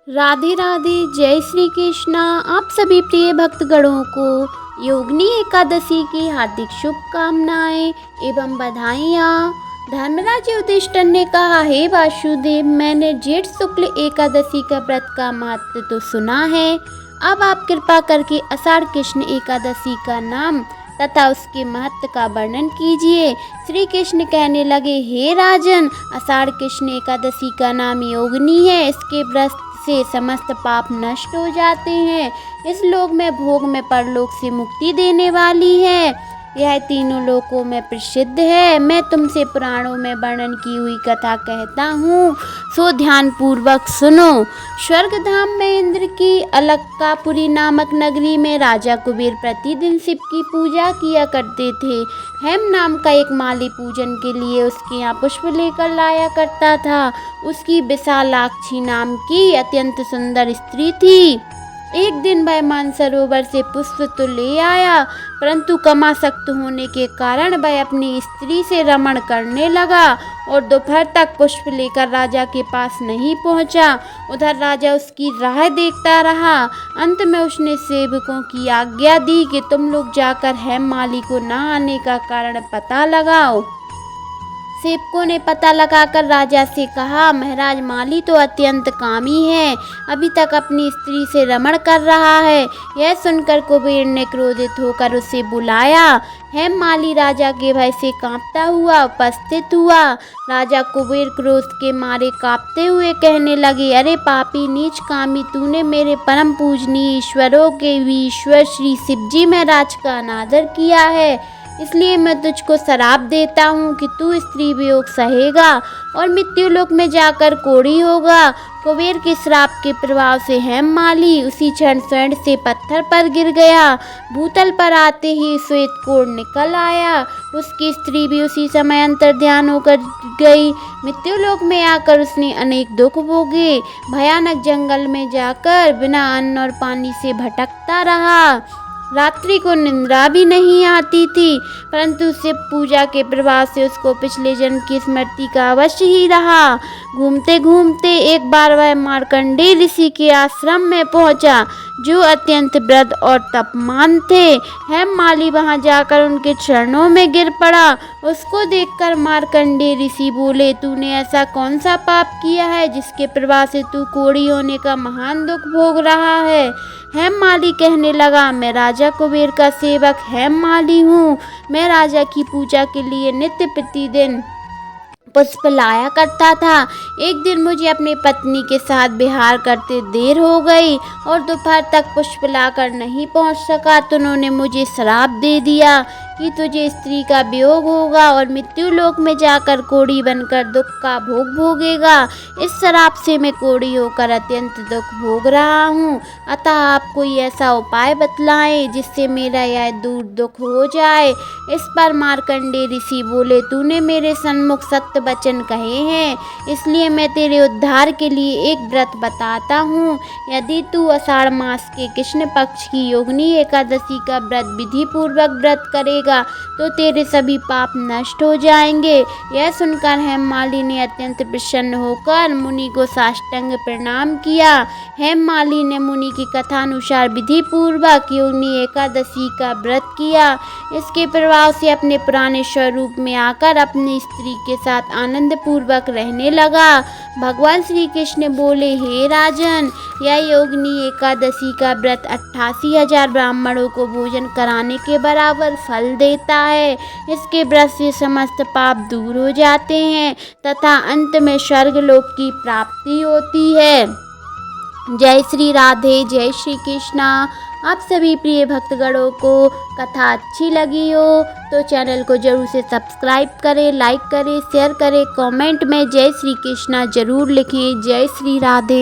राधे राधे। जय श्री कृष्णा। आप सभी प्रिय भक्तगणों को योगिनी एकादशी की हार्दिक शुभकामनाएं एवं बधाइयाँ। धर्मराज युधिष्ठिर ने कहा, हे वासुदेव, मैंने जेठ शुक्ल एकादशी का व्रत का महत्व तो सुना है। अब आप कृपा करके आषाढ़ कृष्ण एकादशी का नाम तथा उसके महत्व का वर्णन कीजिए। श्री कृष्ण कहने लगे, हे राजन, आषाढ़ कृष्ण एकादशी का नाम योगिनी है। इसके व्रत से समस्त पाप नष्ट हो जाते हैं। इस लोक में भोग में परलोक से मुक्ति देने वाली है। यह तीनों लोकों में प्रसिद्ध है। मैं तुमसे पुराणों में वर्णन की हुई कथा कहता हूँ, सो ध्यान पूर्वक सुनो। स्वर्गधाम में इंद्र की अलक्कापुरी नामक नगरी में राजा कुबेर प्रतिदिन शिव की पूजा किया करते थे। हेम नाम का एक माली पूजन के लिए उसके यहाँ पुष्प लेकर लाया करता था। उसकी विशालाक्षी नाम की अत्यंत सुंदर स्त्री थी। एक दिन वह मानसरोवर से पुष्प तो ले आया, परंतु कमासक्त होने के कारण वह अपनी स्त्री से रमण करने लगा और दोपहर तक पुष्प लेकर राजा के पास नहीं पहुंचा। उधर राजा उसकी राह देखता रहा। अंत में उसने सेवकों की आज्ञा दी कि तुम लोग जाकर हेममाली को न आने का कारण पता लगाओ। सेवकों ने पता लगाकर राजा से कहा, महाराज, माली तो अत्यंत कामी है, अभी तक अपनी स्त्री से रमण कर रहा है। यह सुनकर कुबेर ने क्रोधित होकर उसे बुलाया। हेममाली राजा के भय से कांपता हुआ उपस्थित हुआ। राजा कुबेर क्रोध के मारे कांपते हुए कहने लगे, अरे पापी नीच कामी, तूने मेरे परम पूजनीय ईश्वरों के भी ईश्वर श्री शिवजी महाराज का अनादर किया है। इसलिए मैं तुझको श्राप देता हूँ कि तू स्त्री वियोग सहेगा और मृत्युलोक में जाकर कोढ़ी होगा। कुबेर के श्राप के प्रभाव से हेममाली उसी क्षण स्वर्ण से पत्थर पर गिर गया। भूतल पर आते ही श्वेत कोढ़ निकल आया। उसकी स्त्री भी उसी समय अंतर्ध्यान होकर गई। मृत्युलोक में आकर उसने अनेक दुख भोगे। भयानक जंगल में जाकर बिना अन्न और पानी से भटकता रहा। रात्रि को निंद्रा भी नहीं आती थी, परंतु शिव पूजा के प्रभाव से उसको पिछले जन्म की स्मृति का अवश्य ही रहा। घूमते घूमते एक बार वह मार्कंडेय ऋषि के आश्रम में पहुंचा, जो अत्यंत वृद्ध और तपमान थे। हेममाली वहां जाकर उनके चरणों में गिर पड़ा। उसको देखकर मार्कंडेय ऋषि बोले, तूने ऐसा कौन सा पाप किया है जिसके प्रभाव से तू कोढ़ी होने का महान दुख भोग रहा है। हेममाली कहने लगा, मैं राजा कुबेर का सेवक हेममाली हूँ। मैं राजा की पूजा के लिए नित्य प्रतिदिन पुष्प लाया करता था। एक दिन मुझे अपनी पत्नी के साथ विहार करते देर हो गई और दोपहर तक पुष्प लाकर नहीं पहुंच सका तो उन्होंने मुझे श्राप दे दिया कि तुझे स्त्री का वियोग होगा और मृत्युलोक में जाकर कोढ़ी बनकर दुख का भोग भोगेगा। इस श्राप से मैं कोढ़ी होकर अत्यंत दुख भोग रहा हूँ। अतः आप कोई ऐसा उपाय बतलाएं जिससे मेरा यह दूर दुख हो जाए। इस पर मार्कंडेय ऋषि बोले, तूने मेरे सन्मुख सत्य वचन कहे हैं, इसलिए मैं तेरे उद्धार के लिए एक व्रत बताता हूँ। यदि तू आषाढ़ मास के कृष्ण पक्ष की योगिनी एकादशी का व्रत विधि पूर्वक व्रत करेगा तो तेरे सभी पाप नष्ट हो जाएंगे। यह सुनकर हेममाली ने अत्यंत प्रसन्न होकर मुनि को साष्टांग प्रणाम किया। हेममाली ने मुनि की कथा अनुसार विधि पूर्वक योगिनी एकादशी का व्रत किया। इसके प्रभाव से अपने पुराने स्वरूप में आकर अपनी स्त्री के साथ आनंद पूर्वक रहने लगा। भगवान श्री कृष्ण बोले, हे राजन, यह योगिनी एकादशी का व्रत 88,000 ब्राह्मणों को भोजन कराने के बराबर फल देता है। इसके व्रत से समस्त पाप दूर हो जाते हैं तथा अंत में स्वर्गलोक की प्राप्ति होती है। जय श्री राधे। जय श्री कृष्णा। आप सभी प्रिय भक्तगणों को कथा अच्छी लगी हो तो चैनल को जरूर से सब्सक्राइब करें, लाइक करें, शेयर करें, कमेंट में जय श्री कृष्णा जरूर लिखें। जय श्री राधे।